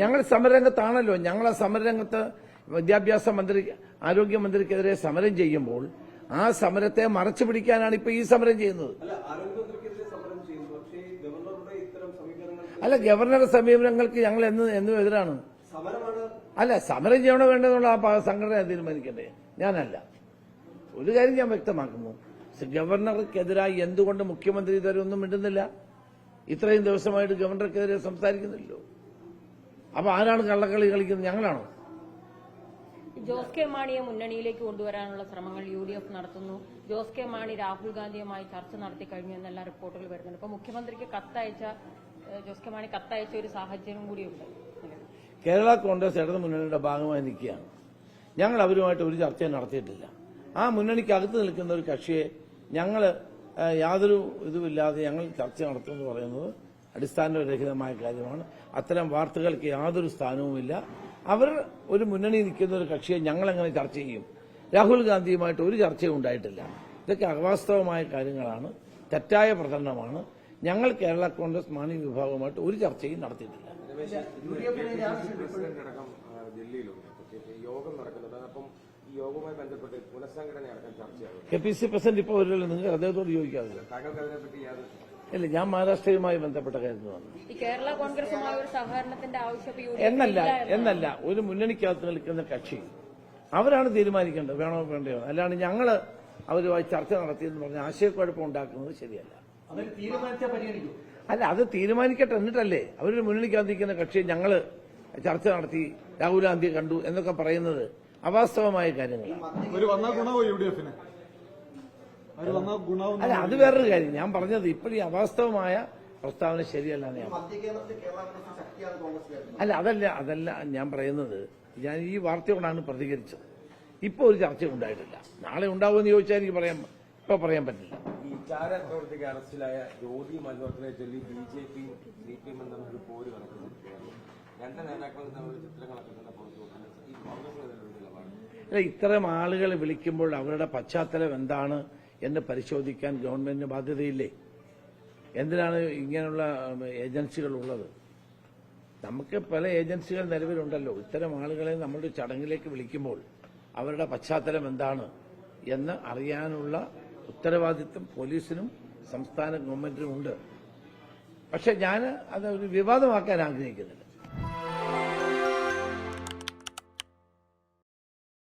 ഞങ്ങൾ സമരരംഗത്താണല്ലോ. ഞങ്ങൾ ആ സമരരംഗത്ത് വിദ്യാഭ്യാസ മന്ത്രി, ആരോഗ്യമന്ത്രിക്കെതിരെ സമരം ചെയ്യുമ്പോൾ ആ സമരത്തെ മറച്ചു പിടിക്കാനാണ് ഇപ്പൊ ഈ സമരം ചെയ്യുന്നത്. അല്ല, ഗവർണറുടെ സമീപനങ്ങൾക്ക് ഞങ്ങൾ എന്നും എതിരാണ്. അല്ല, സമരം ചെയ്യണോ വേണ്ടെന്നുള്ള ആ സംഘടന തീരുമാനിക്കണ്ടേ, ഞാനല്ല. ഒരു കാര്യം ഞാൻ വ്യക്തമാക്കുന്നു, ഗവർണർക്കെതിരായി എന്തുകൊണ്ട് മുഖ്യമന്ത്രി ഇതുവരെ ഒന്നും മിണ്ടുന്നില്ല? ഇത്രയും ദിവസമായിട്ട് ഗവർണർക്കെതിരെ സംസാരിക്കുന്നില്ലല്ലോ. അപ്പൊ ആരാണ് കള്ളക്കളി കളിക്കുന്നത്? ഞങ്ങളാണോ? ജോസ് കെ മാണിയെ മുന്നണിയിലേക്ക് കൊണ്ടുവരാനുള്ള ശ്രമങ്ങൾ UDF നടത്തുന്നു. ജോസ് കെ മാണി രാഹുൽ ഗാന്ധിയുമായി ചർച്ച നടത്തി കഴിഞ്ഞു എന്നെല്ലാം റിപ്പോർട്ടുകൾ വരുന്നുണ്ട്. ഇപ്പൊ മുഖ്യമന്ത്രിക്ക് ജോസ് കെ മാണി കത്തയച്ച ഒരു സാഹചര്യം കൂടിയുണ്ട്. കേരള കോൺഗ്രസ് ഇടതു മുന്നണിയുടെ ഭാഗമായി നിൽക്കുകയാണ്. ഞങ്ങൾ അവരുമായിട്ട് ഒരു ചർച്ചയും നടത്തിയിട്ടില്ല. ആ മുന്നണിക്കകത്ത് നിൽക്കുന്ന ഒരു കക്ഷിയെ ഞങ്ങൾ യാതൊരു ഇതുമില്ലാതെ ഞങ്ങൾ ചർച്ച നടത്തുമെന്ന് പറയുന്നത് അടിസ്ഥാനരഹിതമായ കാര്യമാണ്. അത്തരം വാർത്തകൾക്ക് യാതൊരു സ്ഥാനവുമില്ല. അവർ ഒരു മുന്നണി നിൽക്കുന്ന ഒരു കക്ഷിയെ ഞങ്ങളെങ്ങനെ ചർച്ച ചെയ്യും? രാഹുൽ ഗാന്ധിയുമായിട്ട് ഒരു ചർച്ചയും ഉണ്ടായിട്ടില്ല. ഇതൊക്കെ അവാസ്തവമായ കാര്യങ്ങളാണ്, തെറ്റായ പ്രചരണമാണ്. ഞങ്ങൾ കേരള കോൺഗ്രസ് മാണി വിഭാഗവുമായിട്ട് ഒരു ചർച്ചയും നടത്തിയിട്ടില്ല. KPC പ്രസിഡന്റ് ഇപ്പോൾ വരില്ല, നിങ്ങൾ അദ്ദേഹത്തോട് ചോദിക്കാതെ. ഇല്ല, ഞാൻ മഹാരാഷ്ട്രയുമായി ബന്ധപ്പെട്ട കാര്യമാണ്. കേരള കോൺഗ്രസുമായി ഒരു സഹകരണത്തിന്റെ ആവശ്യം എന്നല്ല ഒരു മുന്നണിക്കകത്ത് നിൽക്കുന്ന കക്ഷി അവരാണ് തീരുമാനിക്കേണ്ടത്, വേണോ വേണ്ടയോ. അല്ലാണ്ട് ഞങ്ങൾ അവരുമായി ചർച്ച നടത്തിയെന്ന് പറഞ്ഞ് ആശയക്കുഴപ്പം ഉണ്ടാക്കുന്നത് ശരിയല്ല. അല്ല, അത് തീരുമാനിക്കട്ടെ, എന്നിട്ടല്ലേ അവരൊരു മുന്നണിക്കകത്ത് നിൽക്കുന്ന കക്ഷിയെ ഞങ്ങൾ ചർച്ച നടത്തി രാഹുൽ ഗാന്ധി കണ്ടു എന്നൊക്കെ പറയുന്നത് അവാസ്തവമായ കാര്യങ്ങളാണ്. അല്ല, അത് വേറൊരു കാര്യം. ഞാൻ പറഞ്ഞത് ഇപ്പോഴും അവാസ്തവമായ പ്രസ്താവന ശരിയല്ല. അതല്ല ഞാൻ പറയുന്നത്. ഞാൻ ഈ വാർത്തയോടാണ് പ്രതികരിച്ചത്. ഇപ്പൊ ഒരു ചർച്ച ഉണ്ടായിട്ടില്ല. നാളെ ഉണ്ടാവുമെന്ന് ചോദിച്ചാൽ എനിക്ക് പറയാൻ പറ്റില്ല. ഈ ചാരപ്രവർത്തക അറസ്റ്റിലായ ജ്യോതി മൽഹോത്രയെ ചൊല്ലി BJP CPM തമ്മിൽ പോര് നടക്കുന്നു. രണ്ട് നേതാക്കളും തമ്മിൽ ചിത്രങ്ങളൊക്കെ തന്നെ പുറത്തുവിട്ടുണ്ട്. ഈ കോൺഗ്രസ് നിലപാട് ഇത്തരം ആളുകൾ വിളിക്കുമ്പോൾ അവരുടെ പശ്ചാത്തലം എന്താണ് എന്ന് പരിശോധിക്കാൻ ഗവൺമെന്റിന് ബാധ്യതയില്ലേ? എന്തിനാണ് ഇങ്ങനെയുള്ള ഏജൻസികൾ ഉള്ളത്? നമുക്ക് പല ഏജൻസികൾ നിലവിലുണ്ടല്ലോ. ഇത്തരം ആളുകളെ നമ്മുടെ ചടങ്ങിലേക്ക് വിളിക്കുമ്പോൾ അവരുടെ പശ്ചാത്തലം എന്താണ് എന്ന് അറിയാനുള്ള ഉത്തരവാദിത്വം പോലീസിനും സംസ്ഥാന ഗവൺമെന്റിനും ഉണ്ട്. പക്ഷെ ഞാൻ അത് ഒരു വിവാദമാക്കാൻ ആഗ്രഹിക്കുന്നില്ല.